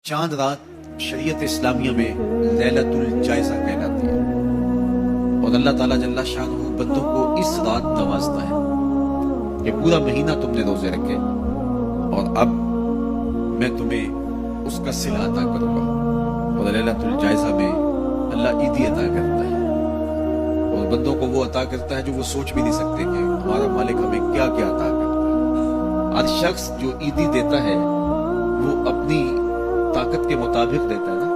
चांद रात शरीयत इस्लामिया में लैलतुल जायजा कहलाती है और अल्लाह ताला जल्ला शानहू बंदों को इस रात नवाजता है कि पूरा महीना तुमने रोजे रखे और अब मैं तुम्हें उसका सिला अता करूंगा। और लैलतुल जायजा में अल्लाह ईदी अता करता है और बंदों को वो अता करता है जो वो सोच भी नहीं सकते कि हमारा मालिक हमें क्या क्या अता करता है। हर शख्स जो ईदी देता है वो अपनी ताकत के मुताबिक देता है ना।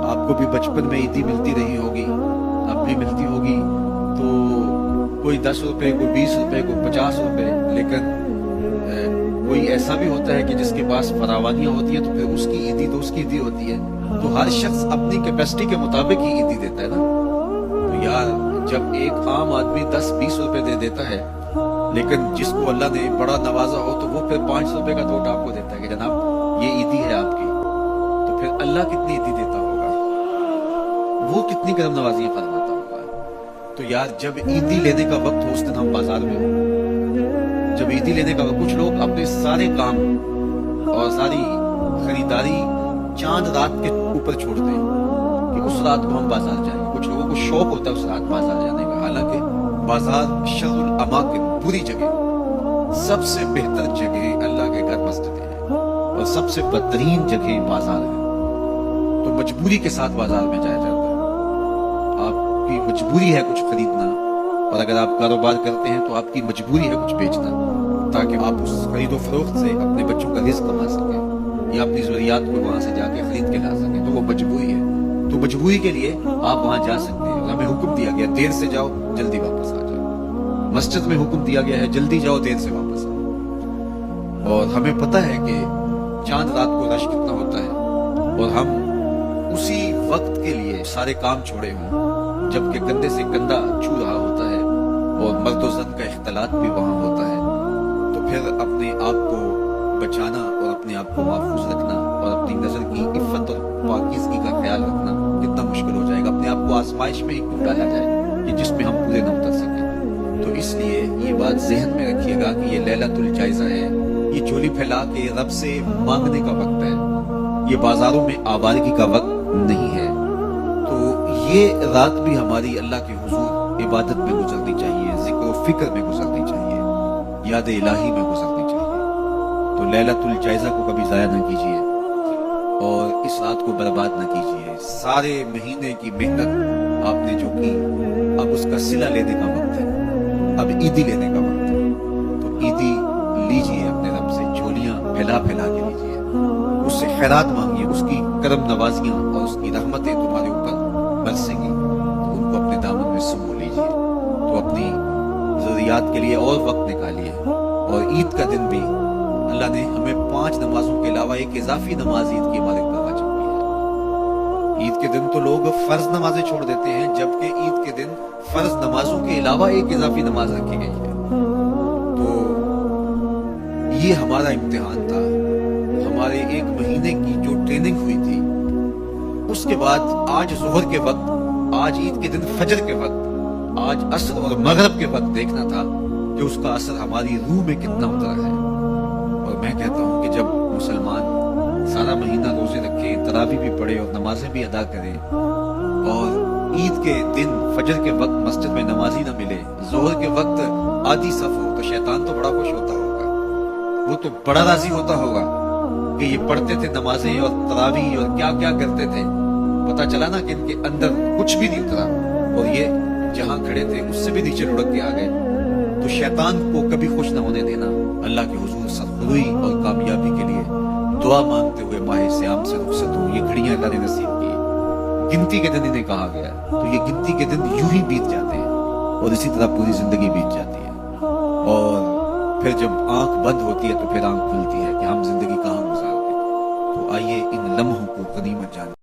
आपको भी बचपन में ईदी मिलती रही होगी, अब भी मिलती होगी, तो कोई 10 रुपए, कोई 20 रुपए, कोई 50 रुपए, लेकिन कोई ऐसा भी होता है कि जिसके पास फरावानियां होती है तो फिर उसकी ईदी तो उसकी ईदी होती है। तो हर शख्स अपनी कैपेसिटी के मुताबिक ही ईदी देता है ना। तो यार जब एक आम आदमी 10-20 रुपए दे देता है, लेकिन जिसको अल्लाह ने बड़ा नवाजा हो तो वो फिर 5 रुपए का नोट आपको देता है कि जनाब ये ईदी है आपकी, तो फिर अल्लाह कितनी ईदी देता होगा, वो कितनी करम नवाजियां फरमाता होगा। तो यार जब ईदी लेने का वक्त हो उस दिन हम बाजार में हो, जब ईदी लेने का वक्त, कुछ लोग अपने सारे काम और सारी खरीदारी चांद रात के ऊपर छोड़ते हैं कि उस रात को हम बाजार जाएंगे। कुछ लोगों को शौक होता है उस रात बाजार जाने का, हालांकि बाजार शर्रुल अमाकिन, बुरी जगह, सबसे बेहतर जगह अल्लाह के घर मस्जिद है और सबसे बदतरीन जगह बाजार है। तो मजबूरी के साथ बाजार में जाया जाता है। आपकी मजबूरी है कुछ खरीदना, और अगर आप कारोबार करते हैं तो आपकी मजबूरी है कुछ बेचना, ताकि आप उस खरीदो फरोख्त से अपने बच्चों का रिस्क कमा सकें या अपनी जरूरियात को वहां से जाके खरीद के ला सकें। तो वो मजबूरी है। तो मजबूरी के लिए आप वहां जा सकते हैं। हमें हुक्म दिया गया देर से जाओ जल्दी वापस आ जाओ। मस्जिद में हुक्म दिया गया है जल्दी जाओ देर से वापस आओ। और हमें पता है कि चांद रात को रश कितना होता है और हम उसी वक्त के लिए सारे काम छोड़े हों जबकि कंधे से कंधा छू रहा होता है और मर्द और जन का इख्तलात भी वहां होता है। तो फिर अपने आप को बचाना और अपने आप को महफूज रखना और अपनी नजर की इफ्फत और पाकीज़गी का ख्याल रखना कितना मुश्किल हो जाएगा। अपने आप को आजमाइश में ही क्यों डाला जाए कि जिसमें हम पूरे न उतर सकें। तो इसलिए ये बात जहन में रखिएगा कि ये लैलतुल जायजा है, ये झोली फैला के रब से मांगने का वक्त है, ये बाजारों में आवारगी का वक्त नहीं है। तो ये रात भी हमारी अल्लाह के हुजूर इबादत में गुजरनी चाहिए, जिक्र और फिक्र में गुजरनी चाहिए, याद इलाही में गुजरनी चाहिए। तो लैलतुल जायजा को कभी जाया ना कीजिए और इस रात को बर्बाद ना कीजिए। सारे महीने की मेहनत आपने जो की, अब उसका सिला लेने का वक्त है, अब ईदी लेने का वक्त है। तो ईदी लीजिए अपने रब से, झोलियां फैला फैला के लीजिए, उससे खैरात मांगिए, उसकी करम नवाजियां और उसकी रहमतें तुम्हारे ऊपर बरसेंगी, तो उनको अपने दामन में समो लीजिए। तो अपनी जरूरियात के लिए और वक्त निकालिए। और ईद का दिन भी अल्लाह ने हमें 5 नमाजों के अलावा एक इजाफी नमाज ईद की इबादत पर वाजिब की है। ईद के दिन तो लोग फर्ज नमाजें छोड़ देते हैं, जबकि ईद के दिन फर्ज नमाजों के अलावा एक इजाफी नमाज रखी गई है। तो ये हमारा इम्तिहान था, हमारे 1 महीने की जो ट्रेनिंग हुई थी, उसके बाद आज जोहर के वक्त, आज ईद के दिन फजर के वक्त, आज असर और मगरब के वक्त देखना था कि उसका असर हमारी रूह में कितना उतरा है। और मैं कहता हूं कि जब मुसलमान सारा महीना रोजे रखे, तरावी भी पढ़े और नमाजें भी अदा करे, और ईद के दिन फजर के वक्त मस्जिद में नमाजी ना मिले, जोहर के वक्त आधी सफ हो, तो शैतान तो बड़ा खुश होता होगा, वो तो बड़ा राजी होता होगा कि ये पढ़ते थे नमाजें और तरावी और क्या क्या करते थे। पता चला ना कि इनके अंदर कुछ भी नहीं उतरा और ये जहां खड़े थे उससे भी नीचे लुढ़क के आ गए। तो शैतान को कभी खुश ना होने देना। अल्लाह के हुजूर सख्तुई और कामयाबी के लिए दुआ मांगते हुए माह सियाम से रुखसत हो। ये घड़ियां अल्लाह ने नसीब की, गिनती के दिन इन्हें कहा गया, तो ये गिनती के दिन यूं ही बीत जाते हैं और इसी तरह पूरी जिंदगी बीत जाती है। और फिर जब आंख बंद होती है तो फिर आंख खुलती है कि हम जिंदगी कहाँ गुजारोगे। तो आइए इन लम्हों को गनीमत जाने